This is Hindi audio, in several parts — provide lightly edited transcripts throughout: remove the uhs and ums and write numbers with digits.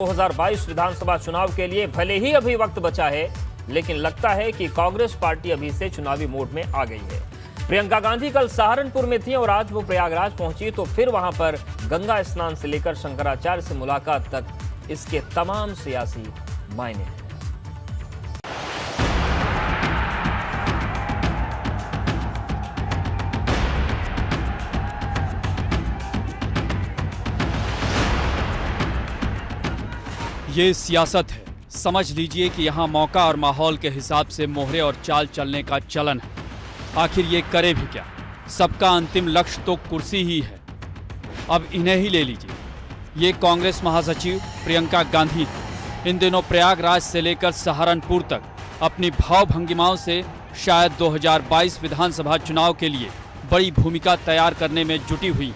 2022 विधानसभा चुनाव के लिए भले ही अभी वक्त बचा है, लेकिन लगता है कि कांग्रेस पार्टी अभी से चुनावी मोड में आ गई है। प्रियंका गांधी कल सहारनपुर में थी और आज वो प्रयागराज पहुंची तो फिर वहां पर गंगा स्नान से लेकर शंकराचार्य से मुलाकात तक इसके तमाम सियासी मायने हैं। ये सियासत है। समझ लीजिए कि यहाँ मौका और माहौल के हिसाब से मोहरे और चाल चलने का चलन है। आखिर ये करे भी क्या? सबका अंतिम लक्ष्य तो कुर्सी ही है। अब इन्हें ही ले लीजिए। ये कांग्रेस महासचिव प्रियंका गांधी इन दिनों प्रयागराज से लेकर सहारनपुर तक अपनी भाव भंगिमाओं से शायद 2022 विधानसभा चुनाव के लिए बड़ी भूमिका तैयार करने में जुटी हुई।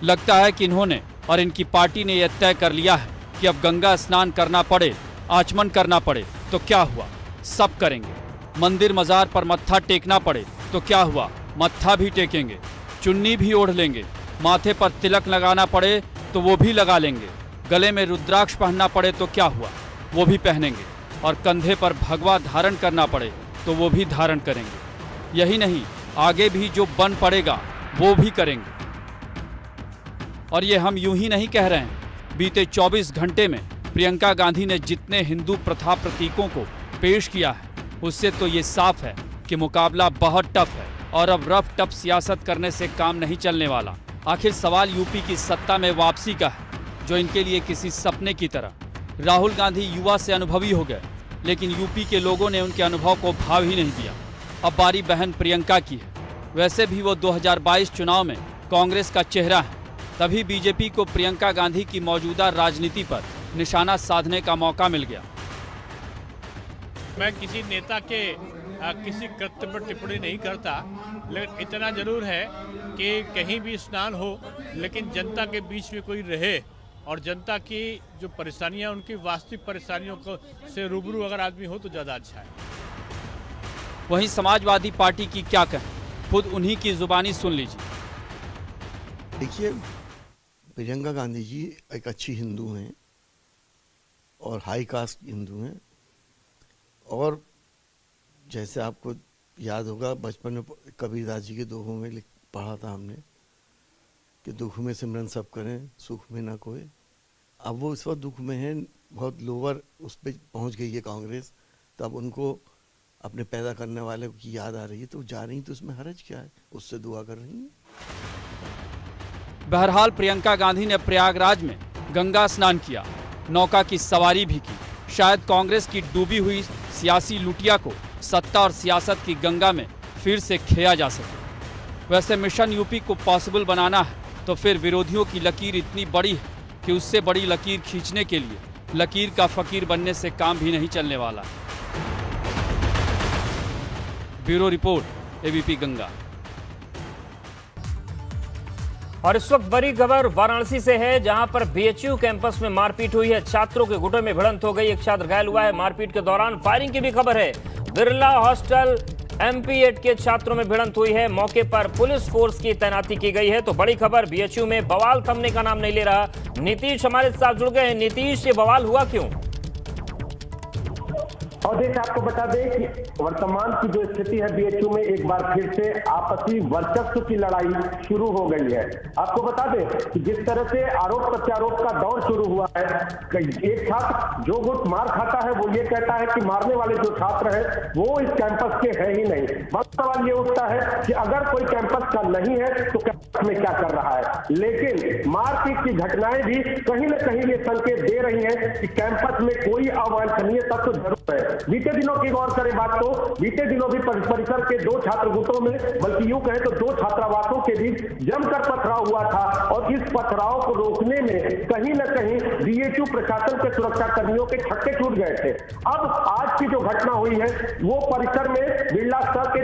लगता है कि इन्होंने और इनकी पार्टी ने यह तय कर लिया है कि अब गंगा स्नान करना पड़े, आचमन करना पड़े तो क्या हुआ, सब करेंगे। मंदिर मजार पर मत्था टेकना पड़े तो क्या हुआ, मत्था भी टेकेंगे। चुन्नी भी ओढ़ लेंगे। माथे पर तिलक लगाना पड़े तो वो भी लगा लेंगे। गले में रुद्राक्ष पहनना पड़े तो क्या हुआ, वो भी पहनेंगे। और कंधे पर भगवा धारण करना पड़े तो वो भी धारण करेंगे। यही नहीं, आगे भी जो बन पड़ेगा वो भी करेंगे। और ये हम यूं ही नहीं कह रहे हैं। बीते 24 घंटे में प्रियंका गांधी ने जितने हिंदू प्रथा प्रतीकों को पेश किया है, उससे तो ये साफ है कि मुकाबला बहुत टफ है और अब रफ टफ सियासत करने से काम नहीं चलने वाला। आखिर सवाल यूपी की सत्ता में वापसी का है, जो इनके लिए किसी सपने की तरह। राहुल गांधी युवा से अनुभवी हो गए, लेकिन यूपी के लोगों ने उनके अनुभव को भाव ही नहीं दिया। अब बारी बहन प्रियंका की है। वैसे भी वो 2022 चुनाव में कांग्रेस का चेहरा है। तभी बीजेपी को प्रियंका गांधी की मौजूदा राजनीति पर निशाना साधने का मौका मिल गया। मैं किसी नेता के किसी कृत्य पर टिप्पणी नहीं करता, लेकिन इतना जरूर है कि कहीं भी स्नान हो, लेकिन जनता के बीच में कोई रहे और जनता की जो परेशानियां, उनकी वास्तविक परेशानियों को से रूबरू अगर आदमी हो तो ज़्यादा अच्छा है। वहीं समाजवादी पार्टी की क्या कहें, खुद उन्हीं की जुबानी सुन लीजिए। देखिए, प्रियंका गांधी जी एक अच्छी हिंदू हैं और हाई कास्ट हिंदू हैं। और जैसे आपको याद होगा, बचपन में कबीरदास जी के दोहों में पढ़ा था हमने कि दुख में सिमरन सब करें, सुख में ना कोई। अब वो इस वक्त दुख में हैं, बहुत लोअर उस पर पहुंच गई है कांग्रेस। तो अब उनको अपने पैदा करने वाले की याद आ रही है, तो जा रही, तो उसमें हर्ज क्या है, उससे दुआ कर रही है। बहरहाल प्रियंका गांधी ने प्रयागराज में गंगा स्नान किया, नौका की सवारी भी की। शायद कांग्रेस की डूबी हुई सियासी लुटिया को सत्ता और सियासत की गंगा में फिर से खेया जा सके। वैसे मिशन यूपी को पॉसिबल बनाना है तो फिर विरोधियों की लकीर इतनी बड़ी है कि उससे बड़ी लकीर खींचने के लिए लकीर का फकीर बनने से काम भी नहीं चलने वाला। Bureau report, ABP Ganga. और इस वक्त बड़ी खबर वाराणसी से है, जहां पर बीएचयू कैंपस में मारपीट हुई है। छात्रों के गुटों में भिड़ंत हो गई, एक छात्र घायल हुआ है। मारपीट के दौरान फायरिंग की भी खबर है। बिरला हॉस्टल MP8 के छात्रों में भिड़ंत हुई है। मौके पर पुलिस फोर्स की तैनाती की गई है। तो बड़ी खबर, बीएचयू में बवाल थमने का नाम नहीं ले रहा। नीतीश हमारे साथ जुड़ गए हैं। नीतीश, ये बवाल हुआ क्यों? और देखिए, आपको बता दें कि वर्तमान की जो स्थिति है बीएचयू में, एक बार फिर से आपसी वर्चस्व की लड़ाई शुरू हो गई है। आपको बता दें कि जिस तरह से आरोप प्रत्यारोप का दौर शुरू हुआ है, एक छात्र जो गुट मार खाता है वो ये कहता है कि मारने वाले जो छात्र हैं वो इस कैंपस के है ही नहीं। बस सवाल ये उठता है कि अगर कोई कैंपस का नहीं है तो कैंपस में क्या कर रहा है। लेकिन मारपीट की घटनाएं भी कहीं न कहीं ये संकेत दे रही हैं कि कैंपस में कोई अवांछनीय तत्व जरूर है। बीते दिनों की गौर करें बात, तो बीते दिनों भी परिसर के दो छात्र गुटों में, बल्कि यूं कहें तो दो छात्रावासों के बीच जमकर पथराव हुआ था। और इस पथराव को रोकने में कहीं न कहीं बीएचयू प्रशासन के सुरक्षा कर्मियों के छक्के छूट गए थे। अब आज की जो घटना हुई है वो परिसर में बिरला सर के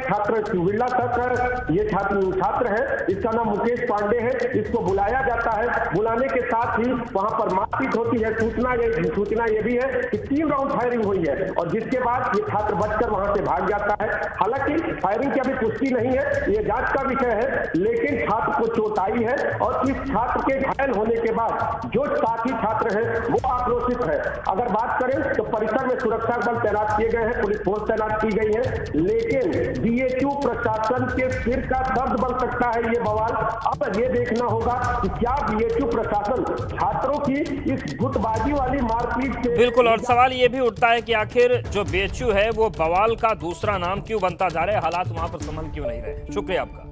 बिरला सर ये छात्र है, इसका नाम मुकेश पांडे है। इसको बुलाया जाता है। बुलाने के साथ ही वहां पर मारपीट होती है। सूचना ये भी है कि 3 राउंड फायरिंग हुई है और जिसके बाद ये छात्र बचकर वहां से भाग जाता है। हालांकि फायरिंग की अभी पुष्टि नहीं है, ये जांच का विषय है, लेकिन छात्र को चोट आई है और इस छात्र के घायल होने के बाद जो साथी छात्र हैं वो आक्रोशित है। अगर बात करें तो परिसर में सुरक्षा बल तैनात किए गए हैं, पुलिस फोर्स तैनात की गई है, लेकिन बीएचयू प्रशासन के सिर का दर्द बन सकता है ये बवाल। अब ये देखना होगा कि क्या बीएचयू प्रशासन छात्रों की इस गुटबाजी वाली मारपीट से बिल्कुल, और सवाल ये भी उठता है कि आखिर जो बीएचयू है वो बवाल का दूसरा नाम क्यों बनता जा रहा है, हालात वहां पर संभल क्यों नहीं रहे। शुक्रिया आपका।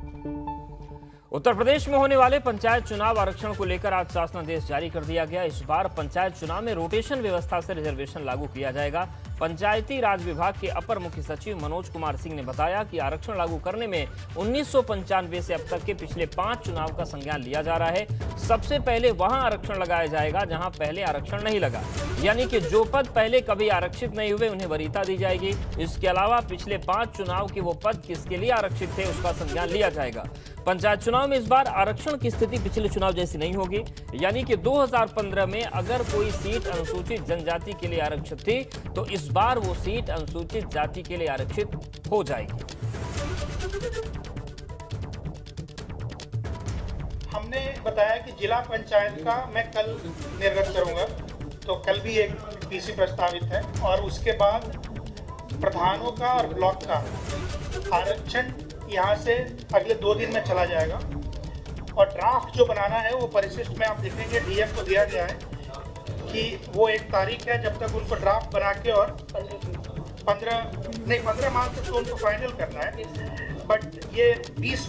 उत्तर प्रदेश में होने वाले पंचायत चुनाव आरक्षण को लेकर आज शासनादेश जारी कर दिया गया। इस बार पंचायत चुनाव में रोटेशन व्यवस्था से रिजर्वेशन लागू किया जाएगा। पंचायती राज विभाग के अपर मुख्य सचिव मनोज कुमार सिंह ने बताया कि आरक्षण लागू करने में 1995 से अब तक के पिछले 5 चुनाव का संज्ञान लिया जा रहा है। सबसे पहले वहां आरक्षण लगाया जाएगा जहां पहले आरक्षण नहीं लगा, यानी कि जो पद पहले कभी आरक्षित नहीं हुए उन्हें वरीयता दी जाएगी। इसके अलावा पिछले 5 चुनाव के वो पद किसके लिए आरक्षित थे उसका संज्ञान लिया जाएगा। पंचायत चुनाव में इस बार आरक्षण की स्थिति पिछले चुनाव जैसी नहीं होगी, यानी कि 2015 में अगर कोई सीट अनुसूचित जनजाति के लिए आरक्षित थी तो इस बार वो सीट अनुसूचित जाति के लिए आरक्षित हो जाएगी। हमने बताया कि जिला पंचायत का मैं कल निर्गत करूंगा, तो कल भी एक पीसी प्रस्तावित है और उसके बाद प्रधानों का और ब्लॉक का आरक्षण यहाँ से अगले 2 दिन में चला जाएगा। और ड्राफ्ट जो बनाना है वो परिशिष्ट में आप देखेंगे डीएफ को दिया गया है कि वो एक तारीख है जब तक उनको ड्राफ्ट बना के और 15 मार्च तक तो उनको फाइनल करना है, बट ये 20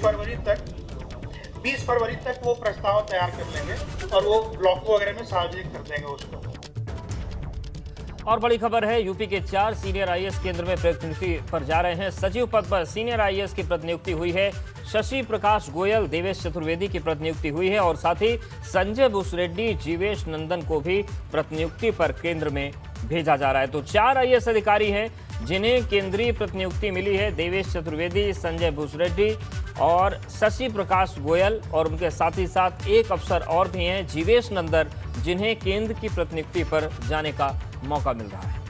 फरवरी तक वो प्रस्ताव तैयार कर लेंगे और वो ब्लॉक वगैरह में सार्वजनिक कर देंगे उसको। और बड़ी खबर है, यूपी के 4 सीनियर आईएएस केंद्र में प्रतिनियुक्ति पर जा रहे हैं। सचिव पद पर सीनियर आईएएस की प्रतिनियुक्ति हुई है। शशि प्रकाश गोयल, देवेश चतुर्वेदी की प्रतिनियुक्ति हुई है और साथ ही संजय भूसरेड्डी, जीवेश नंदन को भी प्रतिनियुक्ति पर केंद्र में भेजा जा रहा है। तो 4 आईएएस अधिकारी हैं जिन्हें केंद्रीय प्रतिनियुक्ति मिली है। देवेश चतुर्वेदी, संजय भूसरेड्डी और शशि प्रकाश गोयल, और उनके साथ ही साथ एक अफसर और भी हैं, जीवेश नंदन, जिन्हें केंद्र की प्रतिनियुक्ति पर जाने का मौका मिल रहा है।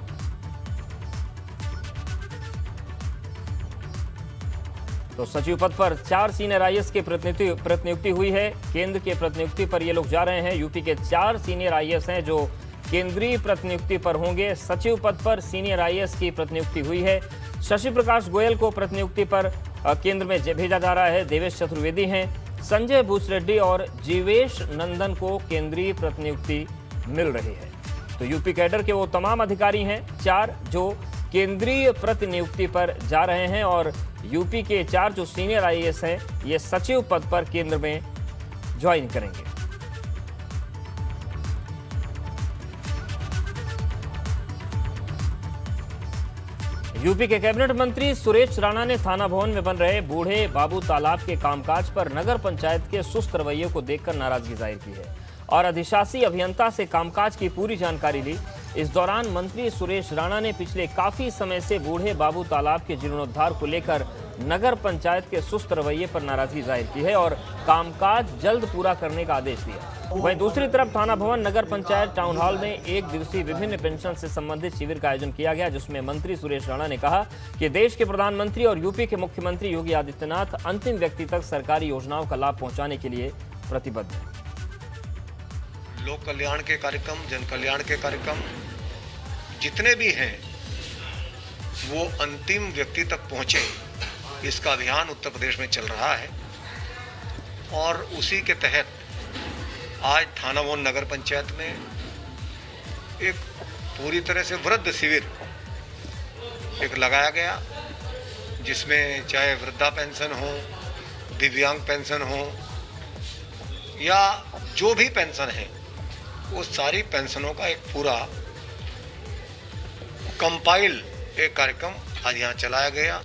तो सचिव पद पर 4 सीनियर आईएएस की प्रतिनियुक्ति हुई है। केंद्र के प्रतिनियुक्ति पर ये लोग जा रहे हैं। यूपी के 4 सीनियर आईएएस हैं जो केंद्रीय प्रतिनियुक्ति पर होंगे। सचिव पद पर सीनियर आईएएस की प्रतिनियुक्ति हुई है। शशि प्रकाश गोयल को प्रतिनियुक्ति पर केंद्र में भेजा जा रहा है। देवेश चतुर्वेदी हैं, संजय भूसरेड्डी और जीवेश नंदन को केंद्रीय प्रतिनियुक्ति मिल रही है। तो यूपी कैडर के वो तमाम अधिकारी हैं 4 जो केंद्रीय प्रतिनियुक्ति पर जा रहे हैं और यूपी के 4 जो सीनियर आईएएस हैं ये सचिव पद पर केंद्र में ज्वाइन करेंगे। यूपी के कैबिनेट मंत्री सुरेश राणा ने थाना भवन में बन रहे बूढ़े बाबू तालाब के कामकाज पर नगर पंचायत के सुस्त रवैये को देखकर नाराजगी जाहिर की है और अधिशासी अभियंता से कामकाज की पूरी जानकारी ली। इस दौरान मंत्री सुरेश राणा ने पिछले काफी समय से बूढ़े बाबू तालाब के जीर्णोद्धार को लेकर नगर पंचायत के सुस्त रवैये पर नाराजगी जाहिर की है और कामकाज जल्द पूरा करने का आदेश दिया। वहीं दूसरी तरफ थाना भवन नगर पंचायत टाउन हॉल में 1 दिवसीय विभिन्न पेंशन से संबंधित शिविर का आयोजन किया गया, जिसमें मंत्री सुरेश राणा ने कहा कि देश के प्रधानमंत्री और यूपी के मुख्यमंत्री योगी आदित्यनाथ अंतिम व्यक्ति तक सरकारी योजनाओं का लाभ पहुंचाने के लिए प्रतिबद्ध है। लोक कल्याण के कार्यक्रम, जन कल्याण के कार्यक्रम जितने भी हैं वो अंतिम व्यक्ति तक पहुंचे, इसका अभियान उत्तर प्रदेश में चल रहा है और उसी के तहत आज थाना भवन नगर पंचायत में एक पूरी तरह से वृद्ध शिविर एक लगाया गया, जिसमें चाहे वृद्धा पेंशन हो, दिव्यांग पेंशन हो या जो भी पेंशन है वो सारी पेंशनों का एक पूरा कंपाइल एक कार्यक्रम आज यहाँ चलाया गया।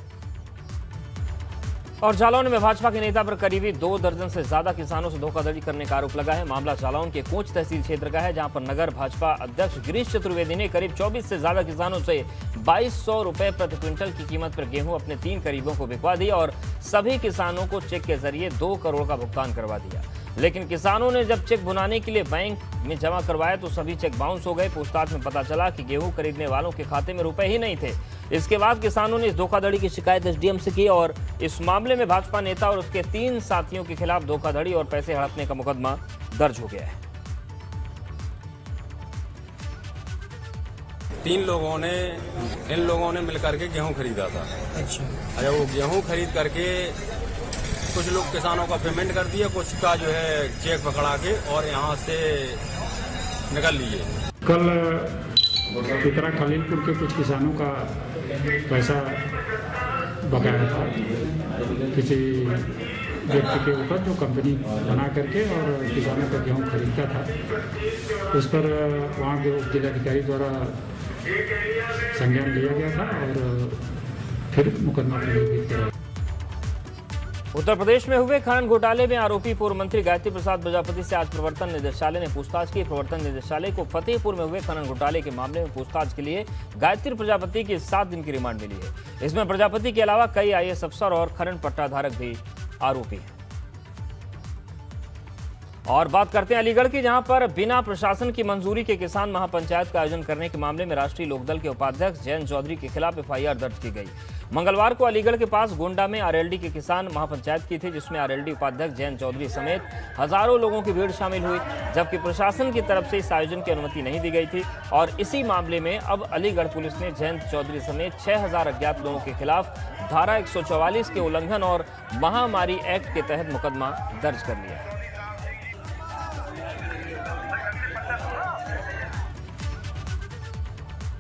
और जालौन में भाजपा के नेता पर करीबी 2 दर्जन से ज्यादा किसानों से धोखाधड़ी करने का आरोप लगा है। मामला जालौन के कोंच तहसील क्षेत्र का है, जहां पर नगर भाजपा अध्यक्ष गिरीश चतुर्वेदी ने करीब 24 से ज्यादा किसानों से 2200 रुपए प्रति क्विंटल की कीमत पर गेहूं अपने 3 करीबों को बिकवा दी और सभी किसानों को चेक के जरिए 2 करोड़ का भुगतान करवा दिया। लेकिन किसानों ने जब चेक भुनाने के लिए बैंक में जमा करवाया तो सभी चेक बाउंस हो गए। पूछताछ में पता चला कि गेहूं खरीदने वालों के खाते में रुपए ही नहीं थे। इसके बाद किसानों ने इस धोखाधड़ी की शिकायत एसडीएम से की और इस मामले में भाजपा नेता और उसके 3 साथियों के खिलाफ धोखाधड़ी और पैसे हड़पने का मुकदमा दर्ज हो गया है। 3 लोगों ने इन लोगों ने मिलकर के गेहूं खरीदा था। अच्छा। वो गेहूं खरीद करके कुछ लोग किसानों का पेमेंट कर दिया, कुछ का जो है चेक पकड़ा के और यहाँ से निकल लिए। कल पिपरा खलीलपुर के कुछ किसानों का पैसा बकाया था किसी व्यक्ति के ऊपर जो कंपनी बना करके और किसानों का गेहूं खरीदता था। उस पर वहाँ के जिलाधिकारी द्वारा संज्ञान लिया गया था और फिर मुकदमा पंजीकृत कराया। उत्तर प्रदेश में हुए खनन घोटाले में आरोपी पूर्व मंत्री गायत्री प्रसाद प्रजापति से आज प्रवर्तन निदेशालय ने पूछताछ की। प्रवर्तन निदेशालय को फतेहपुर में हुए खनन घोटाले के मामले में पूछताछ के लिए गायत्री प्रजापति की 7 दिन की रिमांड मिली है। इसमें प्रजापति के अलावा कई आईएएस अफसर और खनन पट्टाधारक भी आरोपी हैं। और बात करते हैं अलीगढ़ की, जहां पर बिना प्रशासन की मंजूरी के किसान महापंचायत का आयोजन करने के मामले में राष्ट्रीय लोकदल के उपाध्यक्ष जयंत चौधरी के खिलाफ एफआईआर दर्ज की गई। मंगलवार को अलीगढ़ के पास गोंडा में आरएलडी के किसान महापंचायत की थी, जिसमें आरएलडी उपाध्यक्ष जयंत चौधरी समेत हजारों लोगों की भीड़ शामिल हुई, जबकि प्रशासन की तरफ से इस आयोजन की अनुमति नहीं दी गई थी। और इसी मामले में अब अलीगढ़ पुलिस ने जयंत चौधरी समेत 6000 अज्ञात लोगों के खिलाफ धारा 144 के उल्लंघन और महामारी एक्ट के तहत मुकदमा दर्ज कर लिया है।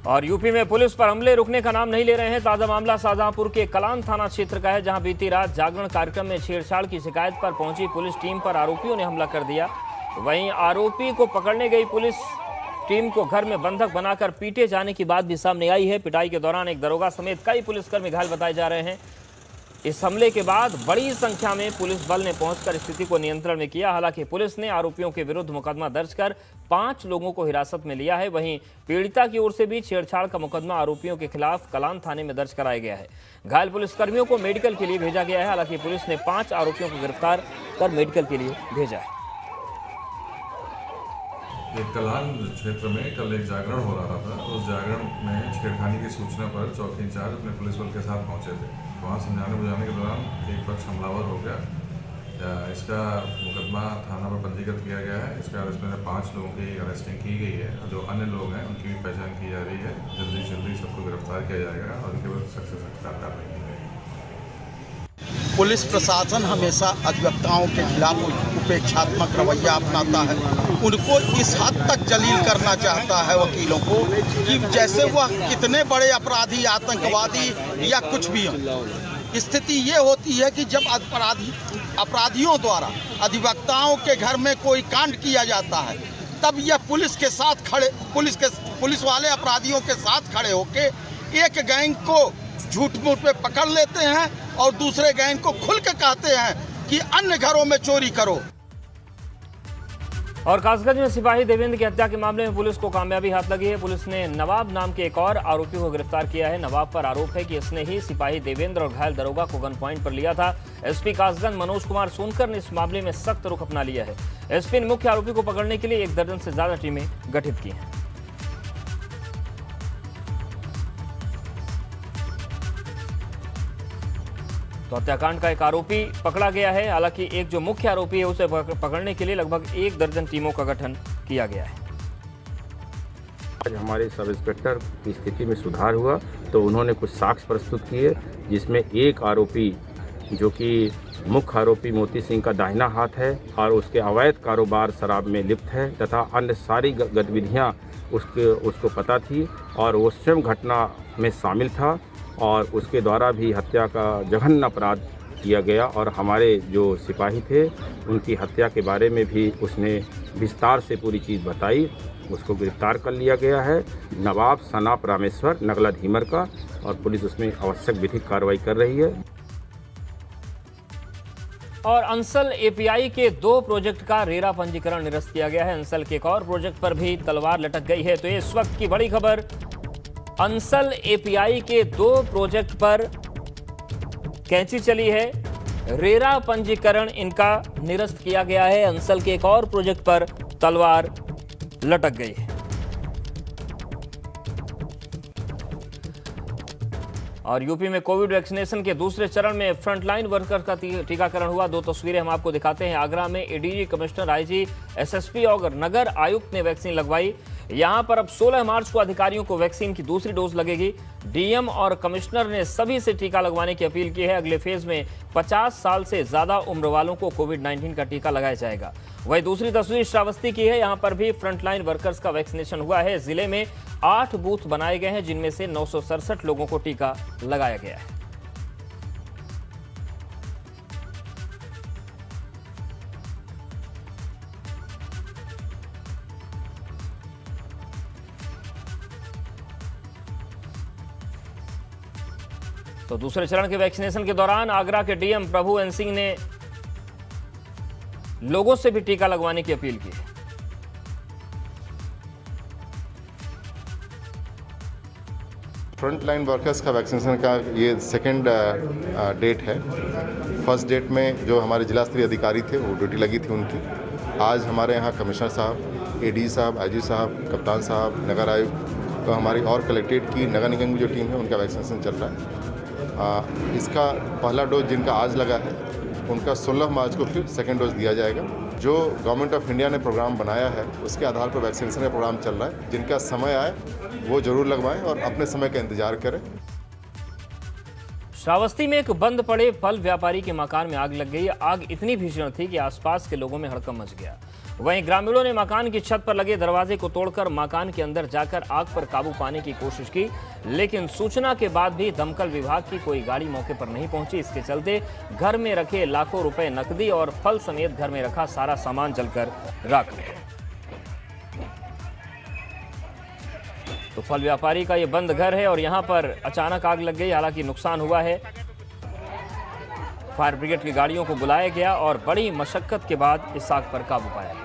और यूपी में पुलिस पर हमले रुकने का नाम नहीं ले रहे हैं। ताजा मामला शाहजहांपुर के कलान थाना क्षेत्र का है, जहां बीती रात जागरण कार्यक्रम में छेड़छाड़ की शिकायत पर पहुंची पुलिस टीम पर आरोपियों ने हमला कर दिया। वहीं आरोपी को पकड़ने गई पुलिस टीम को घर में बंधक बनाकर पीटे जाने की बात भी सामने आई है। पिटाई के दौरान एक दरोगा समेत कई पुलिसकर्मी घायल बताए जा रहे हैं। इस हमले के बाद बड़ी संख्या में पुलिस बल ने पहुंचकर स्थिति को नियंत्रण में किया। हालांकि पुलिस ने आरोपियों के विरुद्ध मुकदमा दर्ज कर 5 लोगों को हिरासत में लिया है। वहीं पीड़िता की ओर से भी छेड़छाड़ का मुकदमा आरोपियों के खिलाफ कलान थाने में दर्ज कराया गया है। घायल पुलिसकर्मियों को मेडिकल के लिए भेजा गया है। हालांकि पुलिस ने 5 आरोपियों को गिरफ्तार कर मेडिकल के लिए भेजा है। कलान क्षेत्र में कल एक जागरण हो रहा था। उस जागरण में छेड़खानी की सूचना पर चौकी इंचार्ज अपने पुलिस बल के साथ पहुंचे थे। वहाँ समझाने बुझाने के दौरान एक पक्ष हमलावर हो गया। इसका मुकदमा थाना पर पंजीकृत किया गया है। इसका इसमें 5 लोगों की अरेस्टिंग की गई है। जो अन्य लोग हैं उनकी भी पहचान की जा रही है। जल्दी से जल्दी सबको गिरफ्तार किया जाएगा और उनके विरुद्ध सख्त से सख्त कार्रवाई की जाएगी। पुलिस प्रशासन हमेशा अधिवक्ताओं के खिलाफ उपेक्षात्मक रवैया अपनाता है। उनको इस हद तक जलील करना चाहता है वकीलों को कि जैसे वह कितने बड़े अपराधी, आतंकवादी या कुछ भी हो। स्थिति ये होती है कि जब अपराधियों द्वारा अधिवक्ताओं के घर में कोई कांड किया जाता है, तब यह पुलिस वाले अपराधियों के साथ खड़े होके एक गैंग को झूठ मूठ पे पकड़ लेते हैं और दूसरे गैंग को खुल के कहते हैं कि अन्य घरों में चोरी करो। और कासगंज में सिपाही देवेंद्र की हत्या के मामले में पुलिस को कामयाबी हाथ लगी है। पुलिस ने नवाब नाम के एक और आरोपी को गिरफ्तार किया है। नवाब पर आरोप है कि इसने ही सिपाही देवेंद्र और घायल दरोगा को गन पॉइंट पर लिया था। एसपी कासगंज मनोज कुमार सोनकर ने इस मामले में सख्त रुख अपना लिया है। एसपी ने मुख्य आरोपी को पकड़ने के लिए 1 दर्जन से ज्यादा टीमें गठित की हैं। तो हत्याकांड का एक आरोपी पकड़ा गया है। हालांकि एक जो मुख्य आरोपी है उसे पकड़ने के लिए लगभग 1 दर्जन टीमों का गठन किया गया है। आज हमारे सब इंस्पेक्टर की स्थिति में सुधार हुआ तो उन्होंने कुछ साक्ष्य प्रस्तुत किए, जिसमें एक आरोपी जो कि मुख्य आरोपी मोती सिंह का दाहिना हाथ है और उसके अवैध कारोबार शराब में लिप्त है तथा अन्य सारी गतिविधियाँ उसको पता थी और वो स्वयं घटना में शामिल था और उसके द्वारा भी हत्या का जघन्य अपराध किया गया। और हमारे जो सिपाही थे उनकी हत्या के बारे में भी उसने विस्तार से पूरी चीज़ बताई। उसको गिरफ्तार कर लिया गया है, नवाब सनाप रामेश्वर नगला धीमर का, और पुलिस उसमें आवश्यक विधिक कार्रवाई कर रही है। और अंसल एपीआई के 2 प्रोजेक्ट का रेरा पंजीकरण निरस्त किया गया है। अंसल के एक और प्रोजेक्ट पर भी तलवार लटक गई है। तो ये इस वक्त की बड़ी खबर, अंसल एपीआई के 2 प्रोजेक्ट पर कैंची चली है। रेरा पंजीकरण इनका निरस्त किया गया है। अंसल के एक और प्रोजेक्ट पर तलवार लटक गई है। और यूपी में कोविड वैक्सीनेशन के दूसरे चरण में फ्रंटलाइन वर्कर्स का टीकाकरण हुआ। दो तस्वीरें हम आपको दिखाते हैं। आगरा में एडीजी, कमिश्नर, आईजी, एसएसपी और नगर आयुक्त ने वैक्सीन लगवाई। यहां पर अब 16 मार्च को अधिकारियों को वैक्सीन की दूसरी डोज लगेगी। डीएम और कमिश्नर ने सभी से टीका लगवाने की अपील की है। अगले फेज में 50 साल से ज्यादा उम्र वालों को कोविड-19 का टीका लगाया जाएगा। वही दूसरी तस्वीर श्रावस्ती की है। यहां पर भी फ्रंटलाइन वर्कर्स का वैक्सीनेशन हुआ है। जिले में 8 बूथ बनाए गए हैं, जिनमें से 967 लोगों को टीका लगाया गया है। तो दूसरे चरण के वैक्सीनेशन के दौरान आगरा के डीएम प्रभु एन सिंह ने लोगों से भी टीका लगवाने की अपील की है। फ्रंट लाइन वर्कर्स का वैक्सीनेशन का ये सेकेंड डेट है। फर्स्ट डेट में जो हमारे जिला स्तरीय अधिकारी थे वो ड्यूटी लगी थी उनकी। आज हमारे यहाँ कमिश्नर साहब, एडी साहब, आईजी साहब, कप्तान साहब, नगर आयुक्त, तो हमारी और कलेक्ट्रेट की नगर निगम की जो टीम है उनका वैक्सीनेशन चल रहा है। इसका पहला डोज जिनका आज लगा है उनका 16 मार्च को फिर सेकेंड डोज दिया जाएगा। जो गवर्नमेंट ऑफ इंडिया ने प्रोग्राम बनाया है उसके आधार पर वैक्सीनेशन का प्रोग्राम चल रहा है। जिनका समय आए वो जरूर लगवाएं और अपने समय का इंतजार करें। श्रावस्ती में एक बंद पड़े फल व्यापारी के मकान में आग लग गई। आग इतनी भीषण थी कि आसपास के लोगों में हड़कंप मच गया। वहीं ग्रामीणों ने मकान की छत पर लगे दरवाजे को तोड़कर मकान के अंदर जाकर आग पर काबू पाने की कोशिश की, लेकिन सूचना के बाद भी दमकल विभाग की कोई गाड़ी मौके पर नहीं पहुंची। इसके चलते घर में रखे लाखों रुपए नकदी और फल समेत घर में रखा सारा सामान जलकर राख हो गया। तो फल व्यापारी का ये बंद घर है और यहां पर अचानक आग लग गई। हालांकि नुकसान हुआ है। फायर ब्रिगेड की गाड़ियों को बुलाया गया और बड़ी मशक्कत के बाद इस आग पर काबू पाया गया।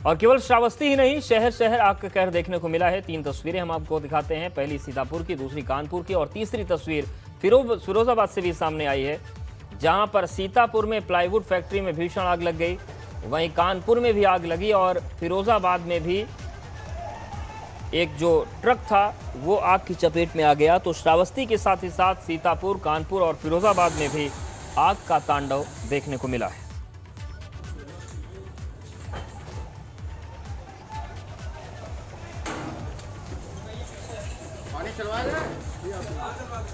और केवल श्रावस्ती ही नहीं, शहर शहर आग का कहर देखने को मिला है। 3 तस्वीरें हम आपको दिखाते हैं। पहली सीतापुर की, दूसरी कानपुर की और तीसरी तस्वीर फिरोजाबाद से भी सामने आई है, जहां पर सीतापुर में प्लाईवुड फैक्ट्री में भीषण आग लग गई। वहीं कानपुर में भी आग लगी और फिरोजाबाद में भी एक जो ट्रक था वो आग की चपेट में आ गया। तो श्रावस्ती के साथ ही साथ सीतापुर, कानपुर और फिरोजाबाद में भी आग का तांडव देखने को मिला है।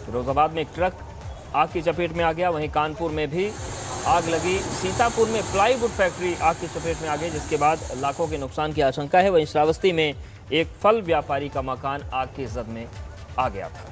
फिरोजाबाद में एक ट्रक आग की चपेट में आ गया। वहीं कानपुर में भी आग लगी। सीतापुर में प्लाईवुड फैक्ट्री आग की चपेट में आ गई, जिसके बाद लाखों के नुकसान की आशंका है। वहीं श्रावस्ती में एक फल व्यापारी का मकान आग की जद में आ गया था।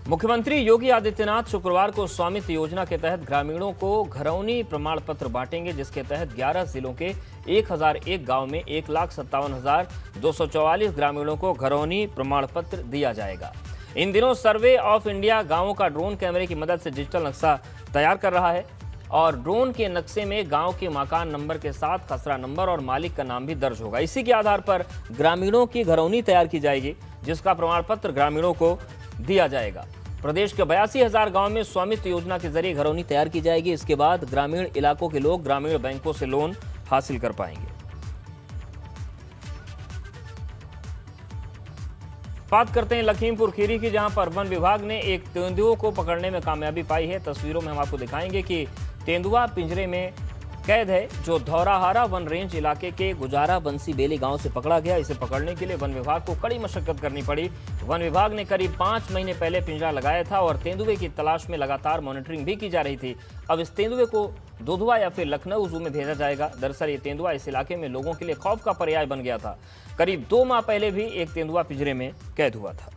मुख्यमंत्री योगी आदित्यनाथ शुक्रवार को स्वामित्व योजना के तहत ग्रामीणों को घरौनी प्रमाण पत्र बांटेंगे, जिसके तहत 11 जिलों के 1001 गांव में 1,57,244 ग्रामीणों को घरौनी प्रमाण पत्र दिया जाएगा। इन दिनों सर्वे ऑफ इंडिया गांवों का ड्रोन कैमरे की मदद से डिजिटल नक्शा तैयार कर रहा है और ड्रोन के नक्शे में गांव के मकान नंबर के साथ खसरा नंबर और मालिक का नाम भी दर्ज होगा। इसी के आधार पर ग्रामीणों की घरौनी तैयार की जाएगी, जिसका प्रमाण पत्र ग्रामीणों को दिया जाएगा। प्रदेश के 82,000 गांव में स्वामित्व योजना के जरिए घरौनी तैयार की जाएगी। इसके बाद ग्रामीण इलाकों के लोग ग्रामीण बैंकों से लोन हासिल कर पाएंगे। बात करते हैं लखीमपुर खीरी की, जहां पर वन विभाग ने एक तेंदुओं को पकड़ने में कामयाबी पाई है। तस्वीरों में हम आपको दिखाएंगे कि तेंदुआ पिंजरे में कैद है, जो धौराहारा वन रेंज इलाके के गुजारा बंसी बेली गांव से पकड़ा गया। इसे पकड़ने के लिए वन विभाग को कड़ी मशक्कत करनी पड़ी। वन विभाग ने करीब 5 महीने पहले पिंजरा लगाया था और तेंदुए की तलाश में लगातार मॉनिटरिंग भी की जा रही थी। अब इस तेंदुए को दुधवा या फिर लखनऊ जू में भेजा जाएगा। दरअसल ये तेंदुआ इस इलाके में लोगों के लिए खौफ का पर्याय बन गया था। करीब 2 माह पहले भी एक तेंदुआ पिंजरे में कैद हुआ था।